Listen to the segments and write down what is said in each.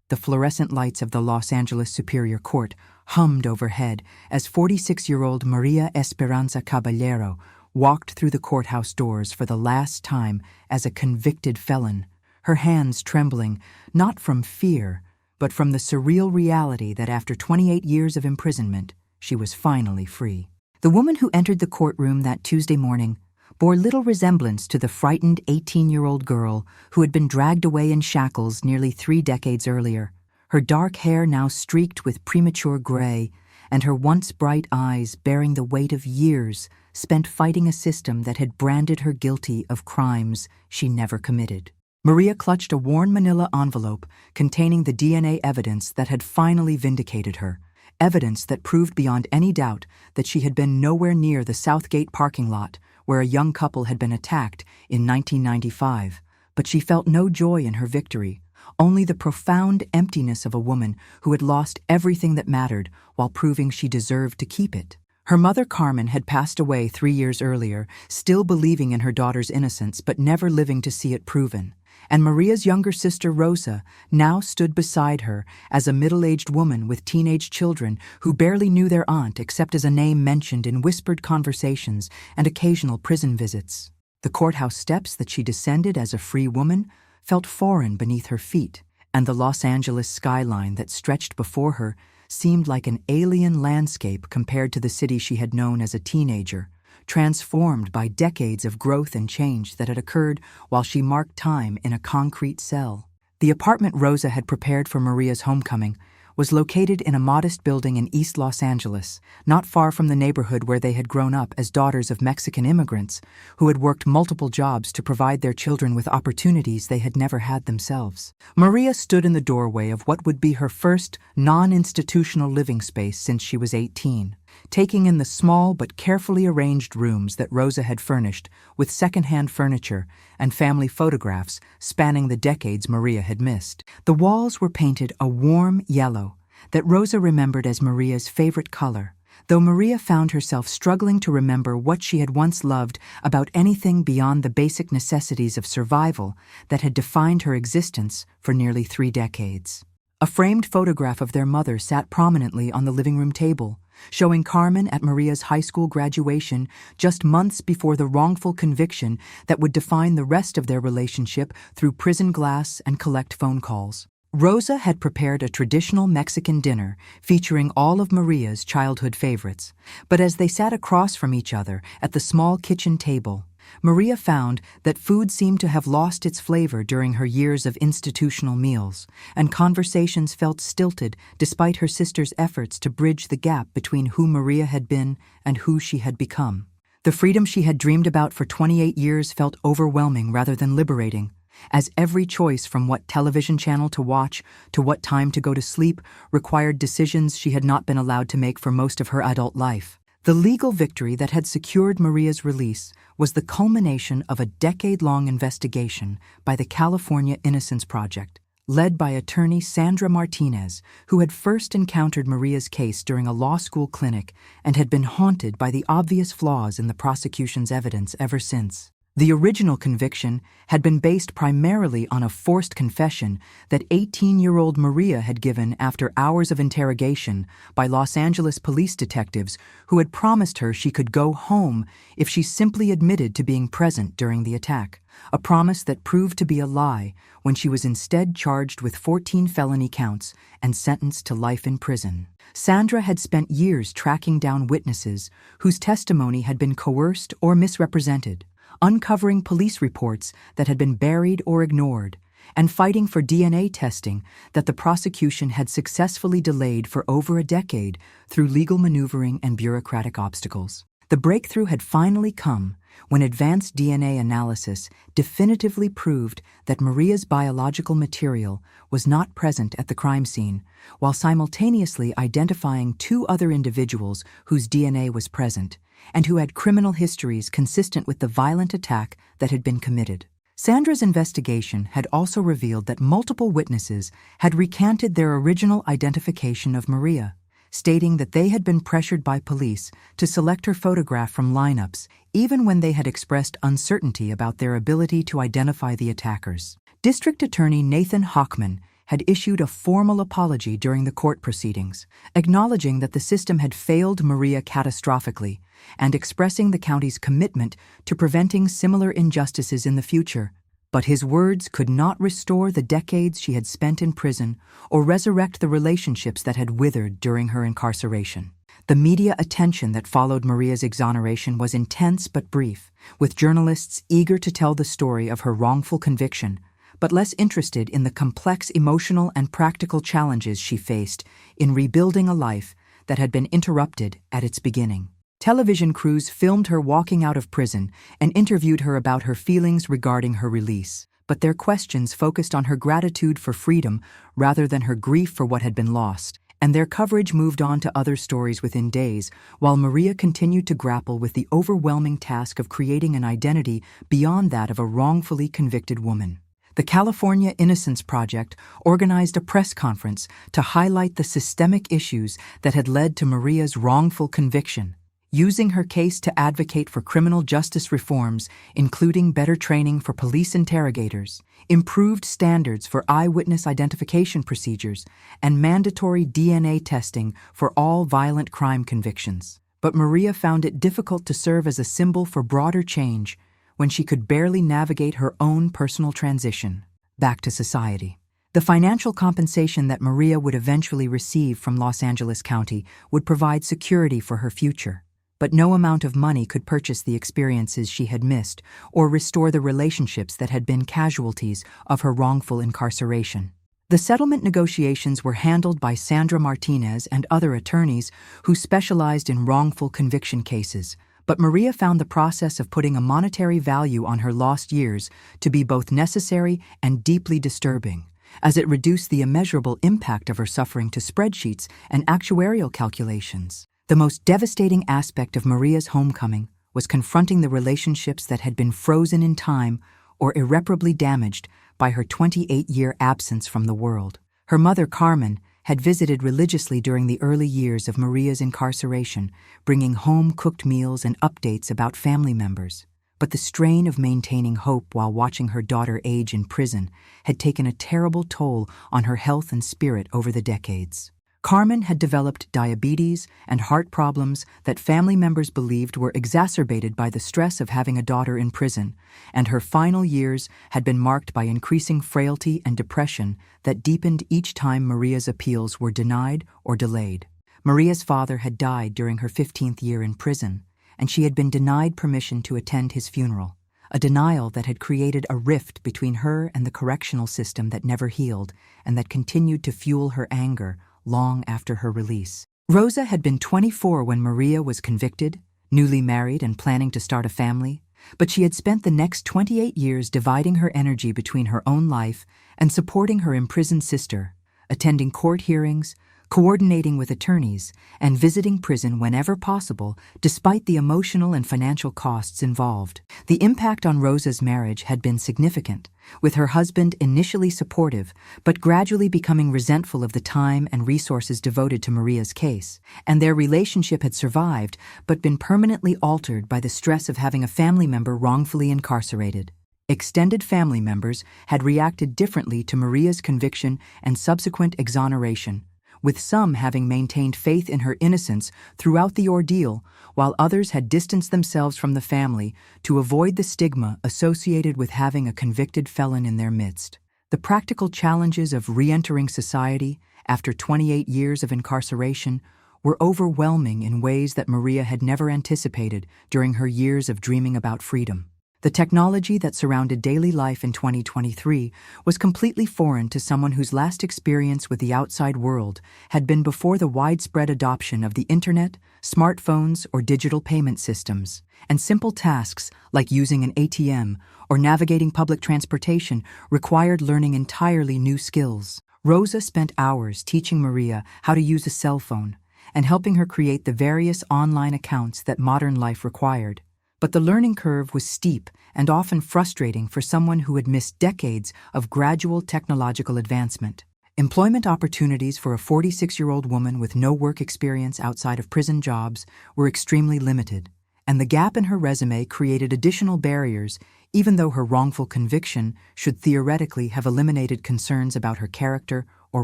The fluorescent lights of the Los Angeles Superior Court hummed overhead as 46-year-old Maria Esperanza Caballero walked through the courthouse doors for the last time as a convicted felon, her hands trembling not from fear, but from the surreal reality that after 28 years of imprisonment, she was finally free. The woman who entered the courtroom that Tuesday morning bore little resemblance to the frightened 18-year-old girl who had been dragged away in shackles nearly 3 decades earlier, her dark hair now streaked with premature gray, and her once bright eyes bearing the weight of years spent fighting a system that had branded her guilty of crimes she never committed. Maria clutched a worn manila envelope containing the DNA evidence that had finally vindicated her, evidence that proved beyond any doubt that she had been nowhere near the Southgate parking lot where a young couple had been attacked in 1995, but she felt no joy in her victory, only the profound emptiness of a woman who had lost everything that mattered while proving she deserved to keep it. Her mother Carmen had passed away 3 years earlier, still believing in her daughter's innocence but never living to see it proven. And Maria's younger sister Rosa now stood beside her as a middle-aged woman with teenage children who barely knew their aunt except as a name mentioned in whispered conversations and occasional prison visits. The courthouse steps that she descended as a free woman felt foreign beneath her feet, and the Los Angeles skyline that stretched before her seemed like an alien landscape compared to the city she had known as a teenager, transformed by decades of growth and change that had occurred while she marked time in a concrete cell. The apartment Rosa had prepared for Maria's homecoming was located in a modest building in East Los Angeles, not far from the neighborhood where they had grown up as daughters of Mexican immigrants who had worked multiple jobs to provide their children with opportunities they had never had themselves. Maria stood in the doorway of what would be her first non-institutional living space since she was 18, taking in the small but carefully arranged rooms that Rosa had furnished with second-hand furniture and family photographs spanning the decades Maria had missed. The walls were painted a warm yellow that Rosa remembered as Maria's favorite color, though Maria found herself struggling to remember what she had once loved about anything beyond the basic necessities of survival that had defined her existence for nearly 3 decades. A framed photograph of their mother sat prominently on the living room table, showing Carmen at Maria's high school graduation just months before the wrongful conviction that would define the rest of their relationship through prison glass and collect phone calls. Rosa had prepared a traditional Mexican dinner featuring all of Maria's childhood favorites, but as they sat across from each other at the small kitchen table, Maria found that food seemed to have lost its flavor during her years of institutional meals, and conversations felt stilted despite her sister's efforts to bridge the gap between who Maria had been and who she had become. The freedom she had dreamed about for 28 years felt overwhelming rather than liberating, as every choice from what television channel to watch to what time to go to sleep required decisions she had not been allowed to make for most of her adult life. The legal victory that had secured Maria's release was the culmination of a decade-long investigation by the California Innocence Project, led by attorney Sandra Martinez, who had first encountered Maria's case during a law school clinic and had been haunted by the obvious flaws in the prosecution's evidence ever since. The original conviction had been based primarily on a forced confession that 18-year-old Maria had given after hours of interrogation by Los Angeles police detectives who had promised her she could go home if she simply admitted to being present during the attack, a promise that proved to be a lie when she was instead charged with 14 felony counts and sentenced to life in prison. Sandra had spent years tracking down witnesses whose testimony had been coerced or misrepresented, uncovering police reports that had been buried or ignored, and fighting for DNA testing that the prosecution had successfully delayed for over a decade through legal maneuvering and bureaucratic obstacles. The breakthrough had finally come when advanced DNA analysis definitively proved that Maria's biological material was not present at the crime scene, while simultaneously identifying 2 other individuals whose DNA was present, and who had criminal histories consistent with the violent attack that had been committed. Sandra's investigation had also revealed that multiple witnesses had recanted their original identification of Maria, stating that they had been pressured by police to select her photograph from lineups, even when they had expressed uncertainty about their ability to identify the attackers. District Attorney Nathan Hochman had issued a formal apology during the court proceedings, acknowledging that the system had failed Maria catastrophically and expressing the county's commitment to preventing similar injustices in the future. But his words could not restore the decades she had spent in prison or resurrect the relationships that had withered during her incarceration. The media attention that followed Maria's exoneration was intense but brief, with journalists eager to tell the story of her wrongful conviction, but less interested in the complex emotional and practical challenges she faced in rebuilding a life that had been interrupted at its beginning. Television crews filmed her walking out of prison and interviewed her about her feelings regarding her release, but their questions focused on her gratitude for freedom rather than her grief for what had been lost, and their coverage moved on to other stories within days, while Maria continued to grapple with the overwhelming task of creating an identity beyond that of a wrongfully convicted woman. The California Innocence Project organized a press conference to highlight the systemic issues that had led to Maria's wrongful conviction, using her case to advocate for criminal justice reforms, including better training for police interrogators, improved standards for eyewitness identification procedures, and mandatory DNA testing for all violent crime convictions. But Maria found it difficult to serve as a symbol for broader change when she could barely navigate her own personal transition back to society. The financial compensation that Maria would eventually receive from Los Angeles County would provide security for her future. But no amount of money could purchase the experiences she had missed or restore the relationships that had been casualties of her wrongful incarceration. The settlement negotiations were handled by Sandra Martinez and other attorneys who specialized in wrongful conviction cases, but Maria found the process of putting a monetary value on her lost years to be both necessary and deeply disturbing, as it reduced the immeasurable impact of her suffering to spreadsheets and actuarial calculations. The most devastating aspect of Maria's homecoming was confronting the relationships that had been frozen in time or irreparably damaged by her 28-year absence from the world. Her mother, Carmen, had visited religiously during the early years of Maria's incarceration, bringing home-cooked meals and updates about family members. But the strain of maintaining hope while watching her daughter age in prison had taken a terrible toll on her health and spirit over the decades. Carmen had developed diabetes and heart problems that family members believed were exacerbated by the stress of having a daughter in prison, and her final years had been marked by increasing frailty and depression that deepened each time Maria's appeals were denied or delayed. Maria's father had died during her 15th year in prison, and she had been denied permission to attend his funeral, a denial that had created a rift between her and the correctional system that never healed and that continued to fuel her anger long after her release. Rosa had been 24 when Maria was convicted, newly married and planning to start a family, but she had spent the next 28 years dividing her energy between her own life and supporting her imprisoned sister, attending court hearings, coordinating with attorneys, and visiting prison whenever possible, despite the emotional and financial costs involved. The impact on Rosa's marriage had been significant, with her husband initially supportive, but gradually becoming resentful of the time and resources devoted to Maria's case, and their relationship had survived but been permanently altered by the stress of having a family member wrongfully incarcerated. Extended family members had reacted differently to Maria's conviction and subsequent exoneration, with some having maintained faith in her innocence throughout the ordeal, while others had distanced themselves from the family to avoid the stigma associated with having a convicted felon in their midst. The practical challenges of re-entering society after 28 years of incarceration were overwhelming in ways that Maria had never anticipated during her years of dreaming about freedom. The technology that surrounded daily life in 2023 was completely foreign to someone whose last experience with the outside world had been before the widespread adoption of the internet, smartphones, or digital payment systems, and simple tasks like using an ATM or navigating public transportation required learning entirely new skills. Rosa spent hours teaching Maria how to use a cell phone and helping her create the various online accounts that modern life required. But the learning curve was steep and often frustrating for someone who had missed decades of gradual technological advancement. Employment opportunities for a 46-year-old woman with no work experience outside of prison jobs were extremely limited, and the gap in her resume created additional barriers, even though her wrongful conviction should theoretically have eliminated concerns about her character or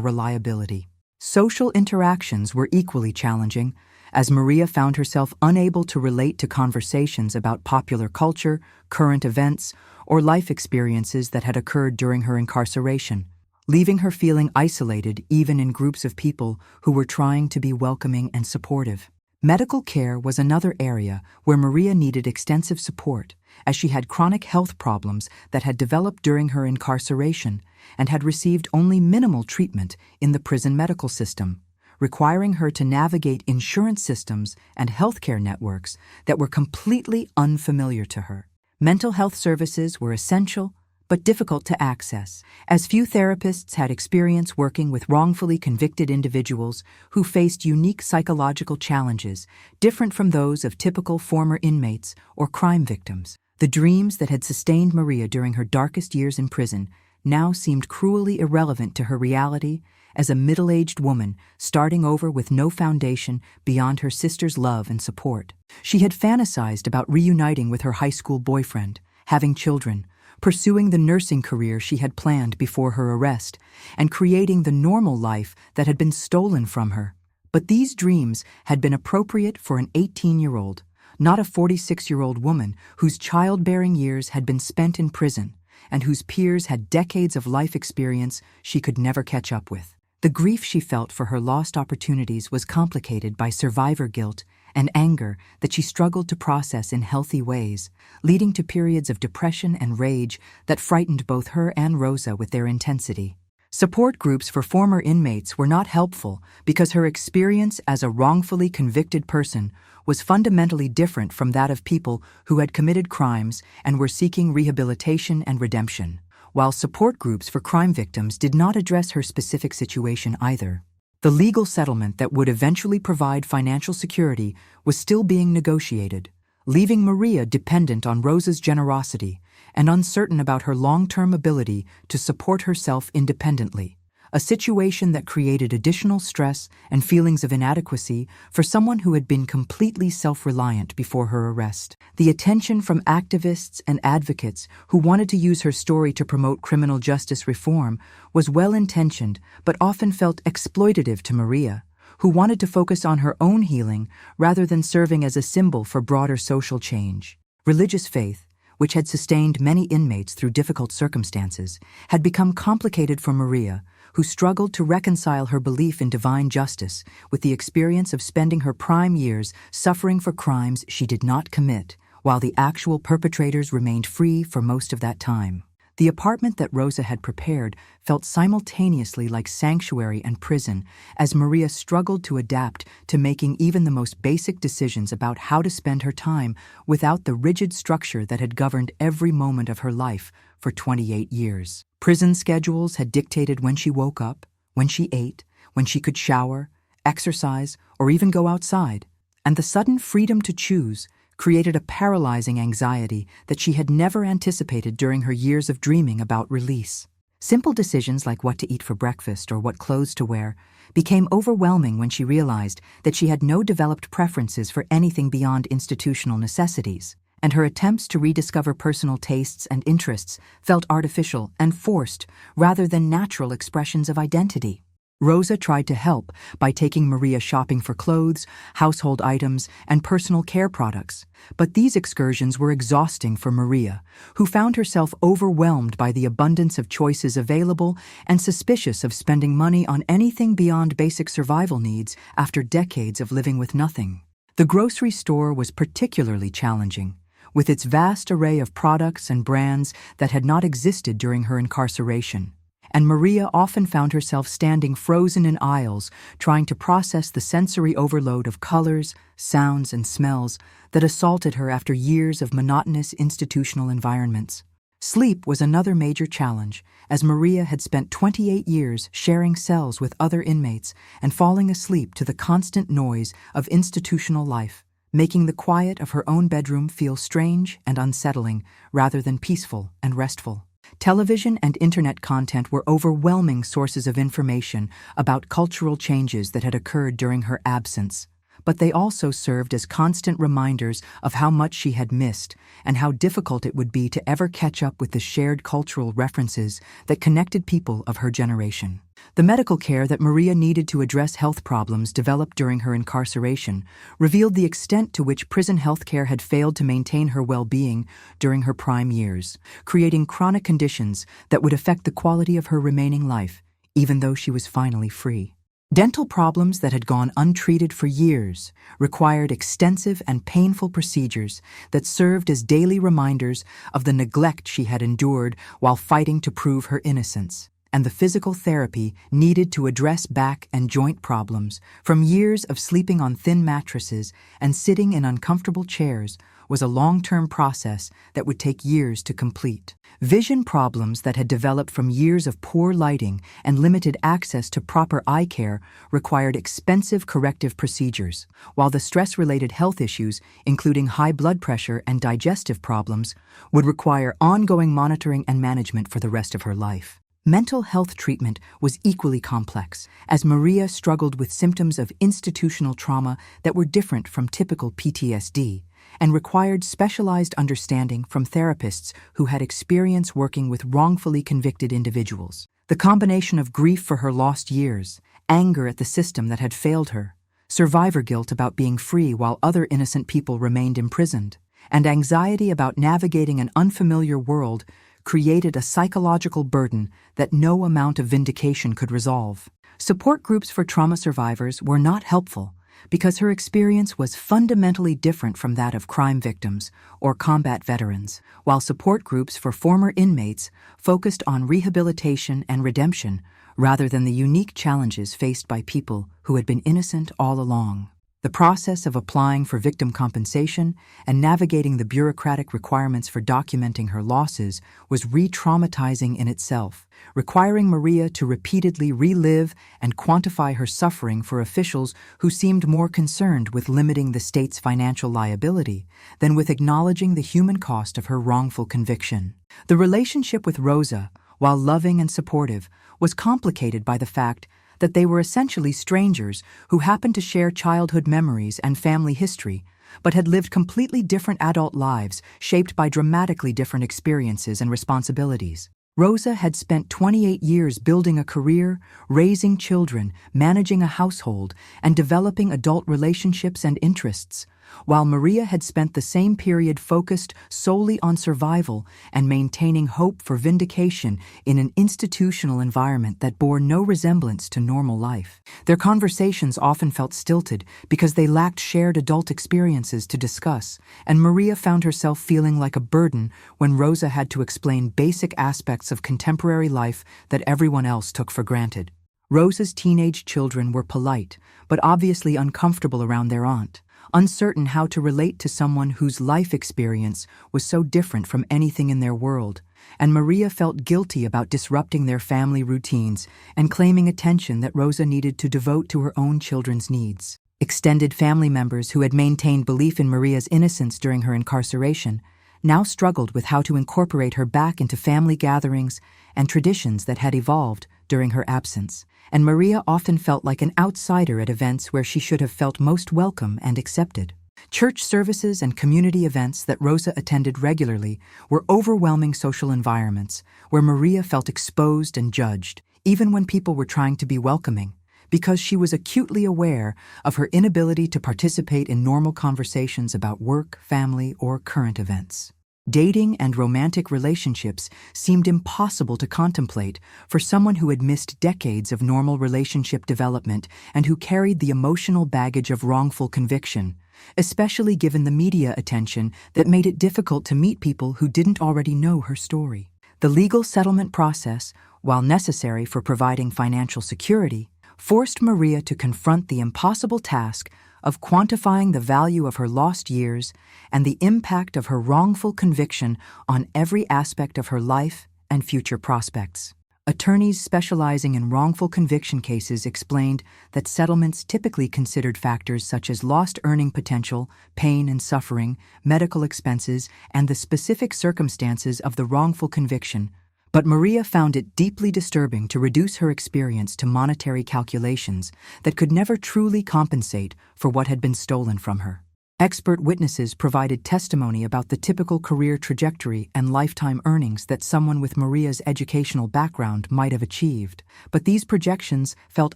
reliability. Social interactions were equally challenging, as Maria found herself unable to relate to conversations about popular culture, current events, or life experiences that had occurred during her incarceration, leaving her feeling isolated even in groups of people who were trying to be welcoming and supportive. Medical care was another area where Maria needed extensive support, as she had chronic health problems that had developed during her incarceration and had received only minimal treatment in the prison medical system, requiring her to navigate insurance systems and healthcare networks that were completely unfamiliar to her. Mental health services were essential but difficult to access, as few therapists had experience working with wrongfully convicted individuals who faced unique psychological challenges different from those of typical former inmates or crime victims. The dreams that had sustained Maria during her darkest years in prison now seemed cruelly irrelevant to her reality as a middle-aged woman starting over with no foundation beyond her sister's love and support. She had fantasized about reuniting with her high school boyfriend, having children, pursuing the nursing career she had planned before her arrest, and creating the normal life that had been stolen from her. But these dreams had been appropriate for an 18-year-old, not a 46-year-old woman whose childbearing years had been spent in prison and whose peers had decades of life experience she could never catch up with. The grief she felt for her lost opportunities was complicated by survivor guilt and anger that she struggled to process in healthy ways, leading to periods of depression and rage that frightened both her and Rosa with their intensity. Support groups for former inmates were not helpful because her experience as a wrongfully convicted person was fundamentally different from that of people who had committed crimes and were seeking rehabilitation and redemption, while support groups for crime victims did not address her specific situation either. The legal settlement that would eventually provide financial security was still being negotiated, leaving Maria dependent on Rosa's generosity and uncertain about her long-term ability to support herself independently, a situation that created additional stress and feelings of inadequacy for someone who had been completely self-reliant before her arrest. The attention from activists and advocates who wanted to use her story to promote criminal justice reform was well-intentioned but often felt exploitative to Maria, who wanted to focus on her own healing rather than serving as a symbol for broader social change. Religious faith, which had sustained many inmates through difficult circumstances, had become complicated for Maria, who struggled to reconcile her belief in divine justice with the experience of spending her prime years suffering for crimes she did not commit, while the actual perpetrators remained free for most of that time. The apartment that Rosa had prepared felt simultaneously like sanctuary and prison as Maria struggled to adapt to making even the most basic decisions about how to spend her time without the rigid structure that had governed every moment of her life for 28 years. Prison schedules had dictated when she woke up, when she ate, when she could shower, exercise, or even go outside, and the sudden freedom to choose created a paralyzing anxiety that she had never anticipated during her years of dreaming about release. Simple decisions like what to eat for breakfast or what clothes to wear became overwhelming when she realized that she had no developed preferences for anything beyond institutional necessities, and her attempts to rediscover personal tastes and interests felt artificial and forced rather than natural expressions of identity. Rosa tried to help by taking Maria shopping for clothes, household items, and personal care products, but these excursions were exhausting for Maria, who found herself overwhelmed by the abundance of choices available and suspicious of spending money on anything beyond basic survival needs after decades of living with nothing. The grocery store was particularly challenging, with its vast array of products and brands that had not existed during her incarceration, and Maria often found herself standing frozen in aisles trying to process the sensory overload of colors, sounds, and smells that assaulted her after years of monotonous institutional environments. Sleep was another major challenge, as Maria had spent 28 years sharing cells with other inmates and falling asleep to the constant noise of institutional life, making the quiet of her own bedroom feel strange and unsettling rather than peaceful and restful. Television and internet content were overwhelming sources of information about cultural changes that had occurred during her absence, but they also served as constant reminders of how much she had missed and how difficult it would be to ever catch up with the shared cultural references that connected people of her generation. The medical care that Maria needed to address health problems developed during her incarceration revealed the extent to which prison health care had failed to maintain her well-being during her prime years, creating chronic conditions that would affect the quality of her remaining life, even though she was finally free. Dental problems that had gone untreated for years required extensive and painful procedures that served as daily reminders of the neglect she had endured while fighting to prove her innocence, and the physical therapy needed to address back and joint problems from years of sleeping on thin mattresses and sitting in uncomfortable chairs was a long-term process that would take years to complete. Vision problems that had developed from years of poor lighting and limited access to proper eye care required expensive corrective procedures, while the stress-related health issues, including high blood pressure and digestive problems, would require ongoing monitoring and management for the rest of her life. Mental health treatment was equally complex, as Maria struggled with symptoms of institutional trauma that were different from typical PTSD and required specialized understanding from therapists who had experience working with wrongfully convicted individuals. The combination of grief for her lost years, anger at the system that had failed her, survivor guilt about being free while other innocent people remained imprisoned, and anxiety about navigating an unfamiliar world created a psychological burden that no amount of vindication could resolve. Support groups for trauma survivors were not helpful because her experience was fundamentally different from that of crime victims or combat veterans, while support groups for former inmates focused on rehabilitation and redemption rather than the unique challenges faced by people who had been innocent all along. The process of applying for victim compensation and navigating the bureaucratic requirements for documenting her losses was re-traumatizing in itself, requiring Maria to repeatedly relive and quantify her suffering for officials who seemed more concerned with limiting the state's financial liability than with acknowledging the human cost of her wrongful conviction. The relationship with Rosa, while loving and supportive, was complicated by the fact that they were essentially strangers who happened to share childhood memories and family history, but had lived completely different adult lives shaped by dramatically different experiences and responsibilities. Rosa had spent 28 years building a career, raising children, managing a household, and developing adult relationships and interests, while Maria had spent the same period focused solely on survival and maintaining hope for vindication in an institutional environment that bore no resemblance to normal life. Their conversations often felt stilted because they lacked shared adult experiences to discuss, and Maria found herself feeling like a burden when Rosa had to explain basic aspects of contemporary life that everyone else took for granted. Rosa's teenage children were polite, but obviously uncomfortable around their aunt, uncertain how to relate to someone whose life experience was so different from anything in their world, and Maria felt guilty about disrupting their family routines and claiming attention that Rosa needed to devote to her own children's needs. Extended family members who had maintained belief in Maria's innocence during her incarceration now struggled with how to incorporate her back into family gatherings and traditions that had evolved during her absence, and Maria often felt like an outsider at events where she should have felt most welcome and accepted. Church services and community events that Rosa attended regularly were overwhelming social environments where Maria felt exposed and judged, even when people were trying to be welcoming, because she was acutely aware of her inability to participate in normal conversations about work, family, or current events. Dating and romantic relationships seemed impossible to contemplate for someone who had missed decades of normal relationship development and who carried the emotional baggage of wrongful conviction, especially given the media attention that made it difficult to meet people who didn't already know her story. The legal settlement process, while necessary for providing financial security, forced Maria to confront the impossible task of quantifying the value of her lost years and the impact of her wrongful conviction on every aspect of her life and future prospects. Attorneys specializing in wrongful conviction cases explained that settlements typically considered factors such as lost earning potential, pain and suffering, medical expenses, and the specific circumstances of the wrongful conviction, But Maria found it deeply disturbing to reduce her experience to monetary calculations that could never truly compensate for what had been stolen from her. Expert witnesses provided testimony about the typical career trajectory and lifetime earnings that someone with Maria's educational background might have achieved, but these projections felt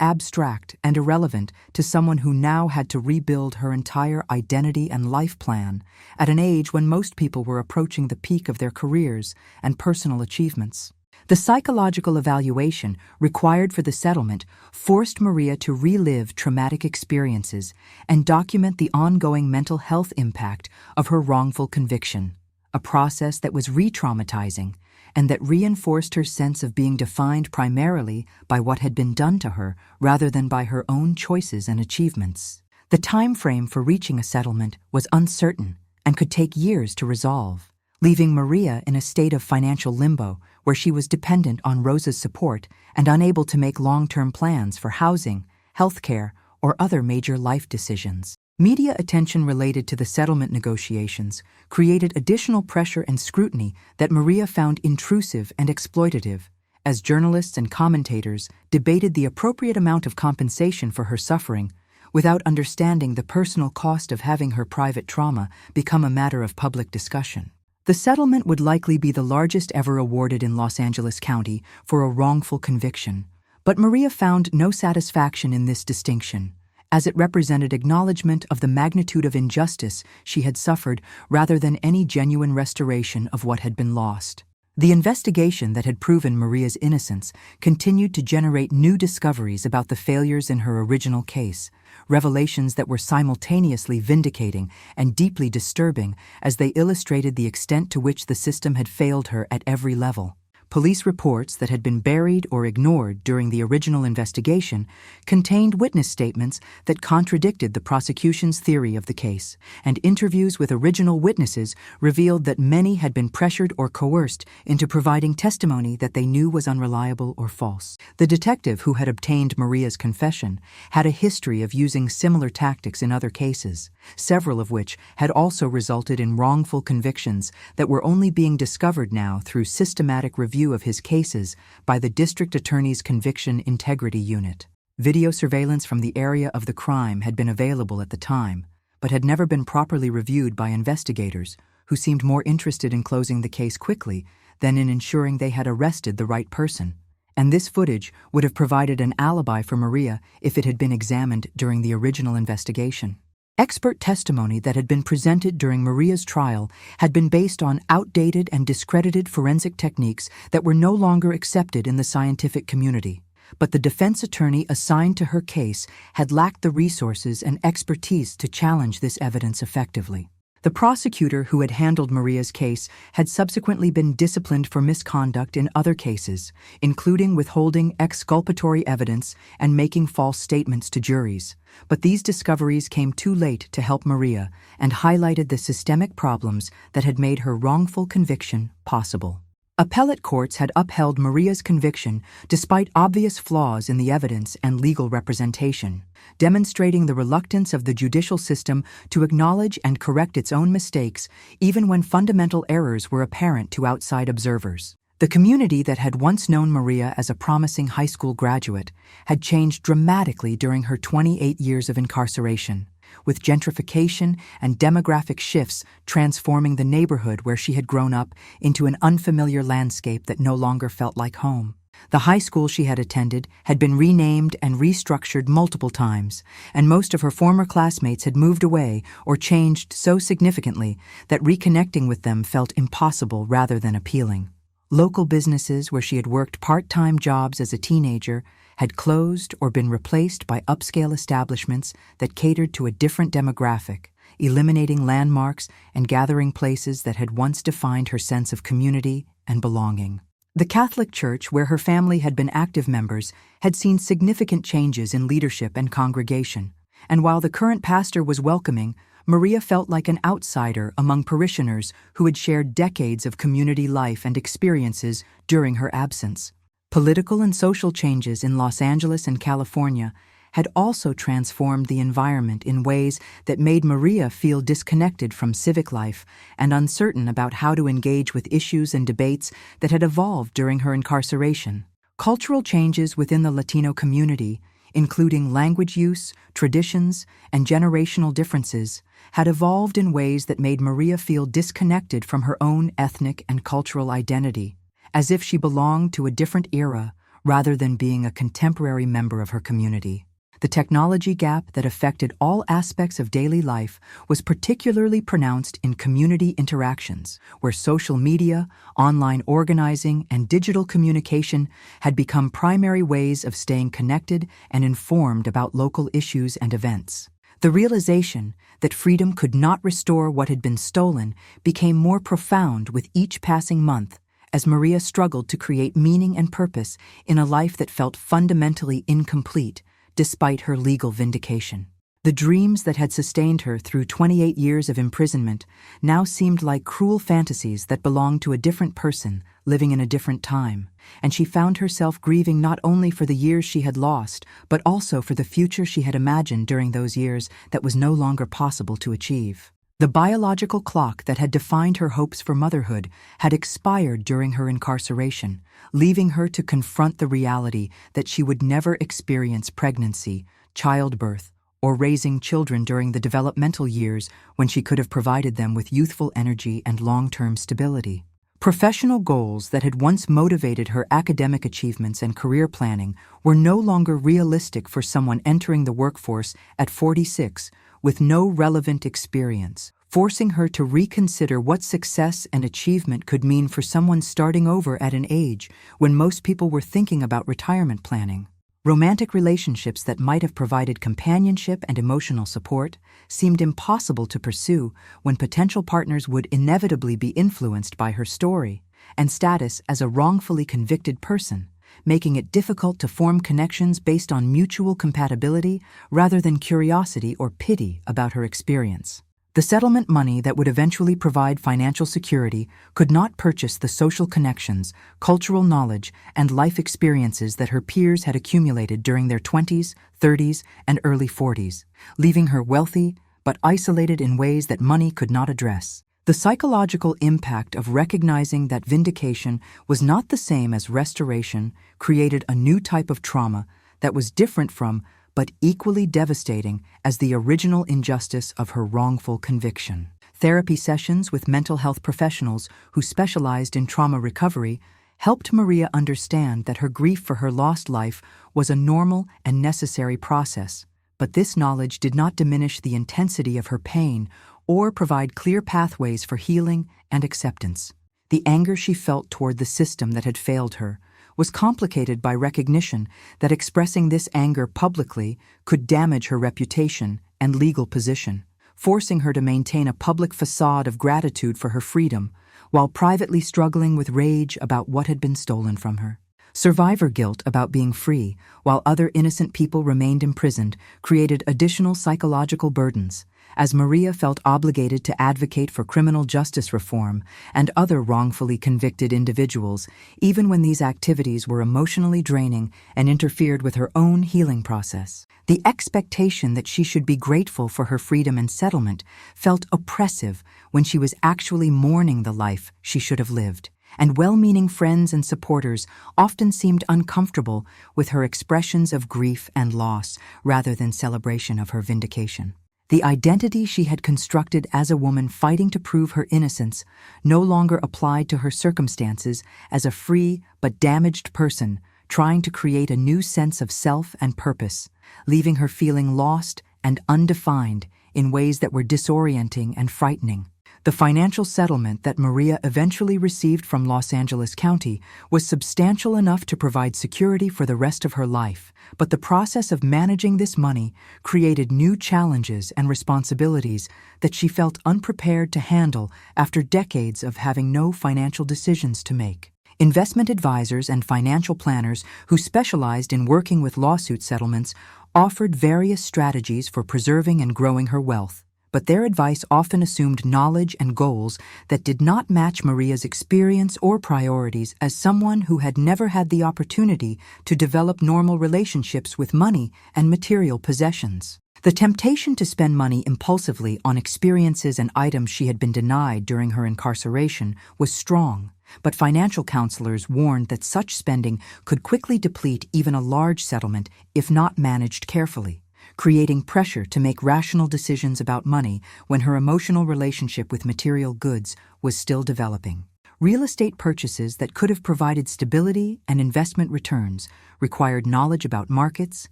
abstract and irrelevant to someone who now had to rebuild her entire identity and life plan at an age when most people were approaching the peak of their careers and personal achievements. The psychological evaluation required for the settlement forced Maria to relive traumatic experiences and document the ongoing mental health impact of her wrongful conviction, a process that was re-traumatizing and that reinforced her sense of being defined primarily by what had been done to her rather than by her own choices and achievements. The time frame for reaching a settlement was uncertain and could take years to resolve, leaving Maria in a state of financial limbo where she was dependent on Rosa's support and unable to make long-term plans for housing, healthcare, or other major life decisions. Media attention related to the settlement negotiations created additional pressure and scrutiny that Maria found intrusive and exploitative, as journalists and commentators debated the appropriate amount of compensation for her suffering without understanding the personal cost of having her private trauma become a matter of public discussion. The settlement would likely be the largest ever awarded in Los Angeles County for a wrongful conviction, but Maria found no satisfaction in this distinction, as it represented acknowledgement of the magnitude of injustice she had suffered rather than any genuine restoration of what had been lost. The investigation that had proven Maria's innocence continued to generate new discoveries about the failures in her original case, revelations that were simultaneously vindicating and deeply disturbing as they illustrated the extent to which the system had failed her at every level. Police reports that had been buried or ignored during the original investigation contained witness statements that contradicted the prosecution's theory of the case, and interviews with original witnesses revealed that many had been pressured or coerced into providing testimony that they knew was unreliable or false. The detective who had obtained Maria's confession had a history of using similar tactics in other cases, several of which had also resulted in wrongful convictions that were only being discovered now through systematic review of his cases by the District Attorney's Conviction Integrity Unit. Video surveillance from the area of the crime had been available at the time, but had never been properly reviewed by investigators, who seemed more interested in closing the case quickly than in ensuring they had arrested the right person. And this footage would have provided an alibi for Maria if it had been examined during the original investigation. Expert testimony that had been presented during Maria's trial had been based on outdated and discredited forensic techniques that were no longer accepted in the scientific community. But the defense attorney assigned to her case had lacked the resources and expertise to challenge this evidence effectively. The prosecutor who had handled Maria's case had subsequently been disciplined for misconduct in other cases, including withholding exculpatory evidence and making false statements to juries. But these discoveries came too late to help Maria and highlighted the systemic problems that had made her wrongful conviction possible. Appellate courts had upheld Maria's conviction despite obvious flaws in the evidence and legal representation, demonstrating the reluctance of the judicial system to acknowledge and correct its own mistakes even when fundamental errors were apparent to outside observers. The community that had once known Maria as a promising high school graduate had changed dramatically during her 28 years of incarceration, with gentrification and demographic shifts transforming the neighborhood where she had grown up into an unfamiliar landscape that no longer felt like home. The high school she had attended had been renamed and restructured multiple times, and most of her former classmates had moved away or changed so significantly that reconnecting with them felt impossible rather than appealing. Local businesses where she had worked part-time jobs as a teenager had closed or been replaced by upscale establishments that catered to a different demographic, eliminating landmarks and gathering places that had once defined her sense of community and belonging. The Catholic Church, where her family had been active members, had seen significant changes in leadership and congregation, and while the current pastor was welcoming, Maria felt like an outsider among parishioners who had shared decades of community life and experiences during her absence. Political and social changes in Los Angeles and California had also transformed the environment in ways that made Maria feel disconnected from civic life and uncertain about how to engage with issues and debates that had evolved during her incarceration. Cultural changes within the Latino community, including language use, traditions, and generational differences, had evolved in ways that made Maria feel disconnected from her own ethnic and cultural identity, as if she belonged to a different era rather than being a contemporary member of her community. The technology gap that affected all aspects of daily life was particularly pronounced in community interactions, where social media, online organizing, and digital communication had become primary ways of staying connected and informed about local issues and events. The realization that freedom could not restore what had been stolen became more profound with each passing month, as Maria struggled to create meaning and purpose in a life that felt fundamentally incomplete despite her legal vindication. The dreams that had sustained her through 28 years of imprisonment now seemed like cruel fantasies that belonged to a different person living in a different time, and she found herself grieving not only for the years she had lost, but also for the future she had imagined during those years that was no longer possible to achieve. The biological clock that had defined her hopes for motherhood had expired during her incarceration, leaving her to confront the reality that she would never experience pregnancy, childbirth, or raising children during the developmental years when she could have provided them with youthful energy and long-term stability. Professional goals that had once motivated her academic achievements and career planning were no longer realistic for someone entering the workforce at 46 with no relevant experience, forcing her to reconsider what success and achievement could mean for someone starting over at an age when most people were thinking about retirement planning. Romantic relationships that might have provided companionship and emotional support seemed impossible to pursue when potential partners would inevitably be influenced by her story and status as a wrongfully convicted person, making it difficult to form connections based on mutual compatibility rather than curiosity or pity about her experience. The settlement money that would eventually provide financial security could not purchase the social connections, cultural knowledge, and life experiences that her peers had accumulated during their 20s, 30s, and early 40s, leaving her wealthy but isolated in ways that money could not address. The psychological impact of recognizing that vindication was not the same as restoration created a new type of trauma that was different from but equally devastating as the original injustice of her wrongful conviction. Therapy sessions with mental health professionals who specialized in trauma recovery helped Maria understand that her grief for her lost life was a normal and necessary process, but this knowledge did not diminish the intensity of her pain or provide clear pathways for healing and acceptance. The anger she felt toward the system that had failed her was complicated by recognition that expressing this anger publicly could damage her reputation and legal position, forcing her to maintain a public facade of gratitude for her freedom while privately struggling with rage about what had been stolen from her. Survivor guilt about being free while other innocent people remained imprisoned created additional psychological burdens, as Maria felt obligated to advocate for criminal justice reform and other wrongfully convicted individuals, even when these activities were emotionally draining and interfered with her own healing process. The expectation that she should be grateful for her freedom and settlement felt oppressive when she was actually mourning the life she should have lived, and well-meaning friends and supporters often seemed uncomfortable with her expressions of grief and loss rather than celebration of her vindication. The identity she had constructed as a woman fighting to prove her innocence no longer applied to her circumstances as a free but damaged person trying to create a new sense of self and purpose, leaving her feeling lost and undefined in ways that were disorienting and frightening. The financial settlement that Maria eventually received from Los Angeles County was substantial enough to provide security for the rest of her life, but the process of managing this money created new challenges and responsibilities that she felt unprepared to handle after decades of having no financial decisions to make. Investment advisors and financial planners who specialized in working with lawsuit settlements offered various strategies for preserving and growing her wealth, but their advice often assumed knowledge and goals that did not match Maria's experience or priorities as someone who had never had the opportunity to develop normal relationships with money and material possessions. The temptation to spend money impulsively on experiences and items she had been denied during her incarceration was strong, but financial counselors warned that such spending could quickly deplete even a large settlement if not managed carefully, creating pressure to make rational decisions about money when her emotional relationship with material goods was still developing. Real estate purchases that could have provided stability and investment returns required knowledge about markets,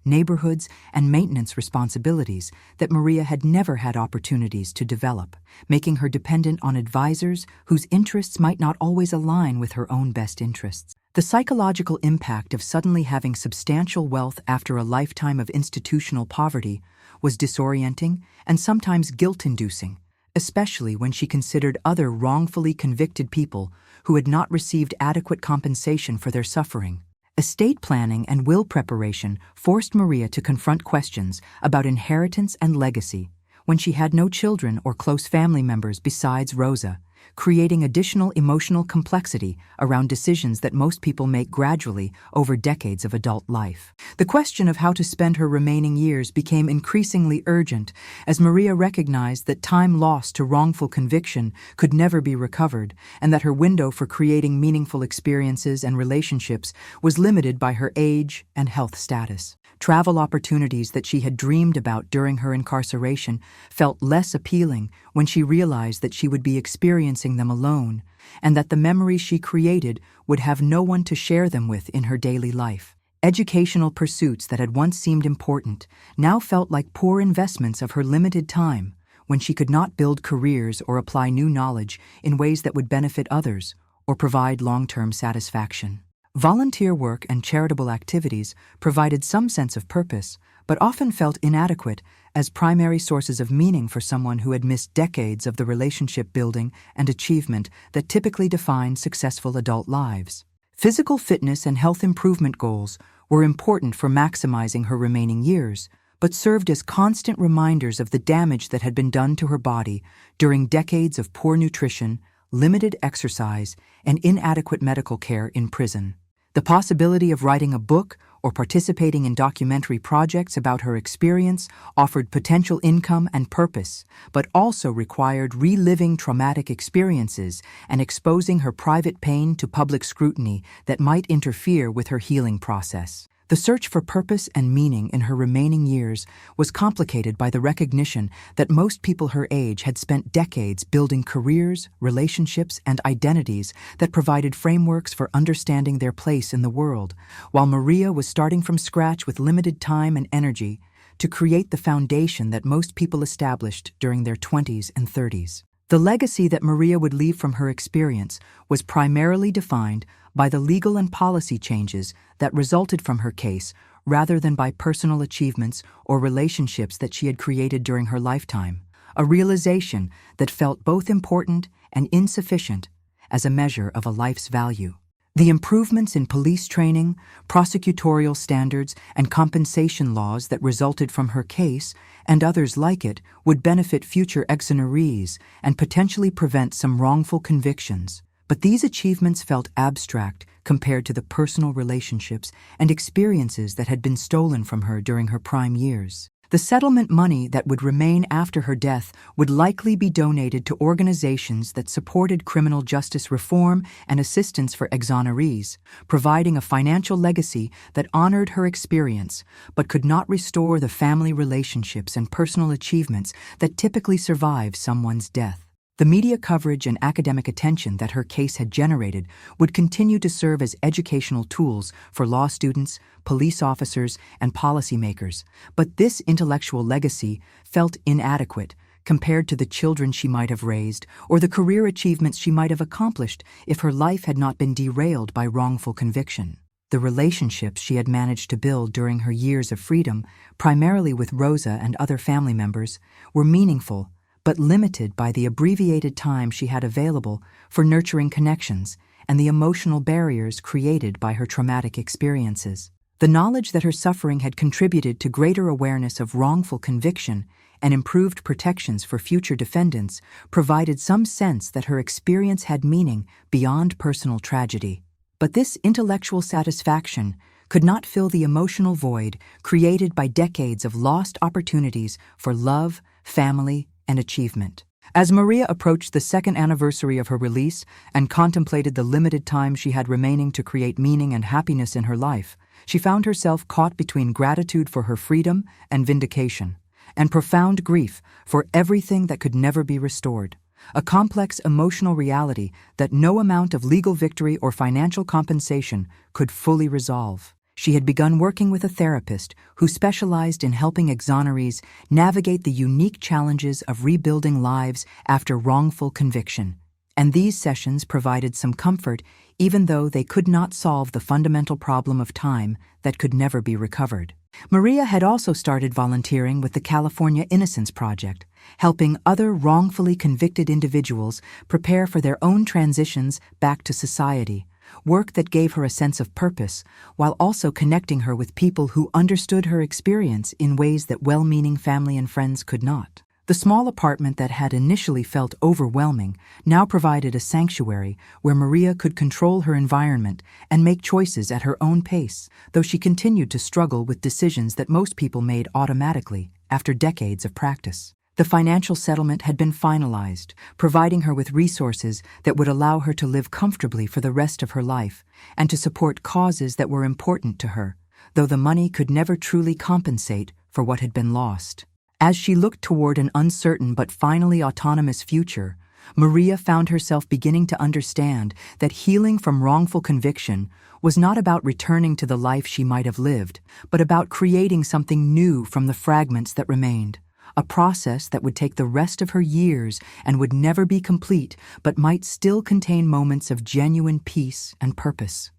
neighborhoods, and maintenance responsibilities that Maria had never had opportunities to develop, making her dependent on advisors whose interests might not always align with her own best interests. The psychological impact of suddenly having substantial wealth after a lifetime of institutional poverty was disorienting and sometimes guilt-inducing, especially when she considered other wrongfully convicted people who had not received adequate compensation for their suffering. Estate planning and will preparation forced Maria to confront questions about inheritance and legacy when she had no children or close family members besides Rosa, creating additional emotional complexity around decisions that most people make gradually over decades of adult life. The question of how to spend her remaining years became increasingly urgent as Maria recognized that time lost to wrongful conviction could never be recovered, and that her window for creating meaningful experiences and relationships was limited by her age and health status. Travel opportunities that she had dreamed about during her incarceration felt less appealing when she realized that she would be experiencing them alone, and that the memories she created would have no one to share them with in her daily life. Educational pursuits that had once seemed important now felt like poor investments of her limited time when she could not build careers or apply new knowledge in ways that would benefit others or provide long-term satisfaction. Volunteer work and charitable activities provided some sense of purpose, but often felt inadequate as primary sources of meaning for someone who had missed decades of the relationship building and achievement that typically define successful adult lives. Physical fitness and health improvement goals were important for maximizing her remaining years, but served as constant reminders of the damage that had been done to her body during decades of poor nutrition, limited exercise, and inadequate medical care in prison. The possibility of writing a book or participating in documentary projects about her experience offered potential income and purpose, but also required reliving traumatic experiences and exposing her private pain to public scrutiny that might interfere with her healing process. The search for purpose and meaning in her remaining years was complicated by the recognition that most people her age had spent decades building careers, relationships, and identities that provided frameworks for understanding their place in the world, while Maria was starting from scratch with limited time and energy to create the foundation that most people established during their 20s and 30s. The legacy that Maria would leave from her experience was primarily defined by the legal and policy changes that resulted from her case rather than by personal achievements or relationships that she had created during her lifetime, a realization that felt both important and insufficient as a measure of a life's value. The improvements in police training, prosecutorial standards, and compensation laws that resulted from her case, and others like it, would benefit future exonerees and potentially prevent some wrongful convictions. But these achievements felt abstract compared to the personal relationships and experiences that had been stolen from her during her prime years. The settlement money that would remain after her death would likely be donated to organizations that supported criminal justice reform and assistance for exonerees, providing a financial legacy that honored her experience but could not restore the family relationships and personal achievements that typically survive someone's death. The media coverage and academic attention that her case had generated would continue to serve as educational tools for law students, police officers, and policymakers, but this intellectual legacy felt inadequate compared to the children she might have raised or the career achievements she might have accomplished if her life had not been derailed by wrongful conviction. The relationships she had managed to build during her years of freedom, primarily with Rosa and other family members, were meaningful, but limited by the abbreviated time she had available for nurturing connections and the emotional barriers created by her traumatic experiences. The knowledge that her suffering had contributed to greater awareness of wrongful conviction and improved protections for future defendants provided some sense that her experience had meaning beyond personal tragedy. But this intellectual satisfaction could not fill the emotional void created by decades of lost opportunities for love, family, and achievement. As Maria approached the second anniversary of her release and contemplated the limited time she had remaining to create meaning and happiness in her life, she found herself caught between gratitude for her freedom and vindication, and profound grief for everything that could never be restored, a complex emotional reality that no amount of legal victory or financial compensation could fully resolve. She had begun working with a therapist who specialized in helping exonerees navigate the unique challenges of rebuilding lives after wrongful conviction, and these sessions provided some comfort even though they could not solve the fundamental problem of time that could never be recovered. Maria had also started volunteering with the California Innocence Project, helping other wrongfully convicted individuals prepare for their own transitions back to society, work that gave her a sense of purpose while also connecting her with people who understood her experience in ways that well-meaning family and friends could not. The small apartment that had initially felt overwhelming now provided a sanctuary where Maria could control her environment and make choices at her own pace, though she continued to struggle with decisions that most people made automatically after decades of practice. The financial settlement had been finalized, providing her with resources that would allow her to live comfortably for the rest of her life and to support causes that were important to her, though the money could never truly compensate for what had been lost. As she looked toward an uncertain but finally autonomous future, Maria found herself beginning to understand that healing from wrongful conviction was not about returning to the life she might have lived, but about creating something new from the fragments that remained, a process that would take the rest of her years and would never be complete, but might still contain moments of genuine peace and purpose.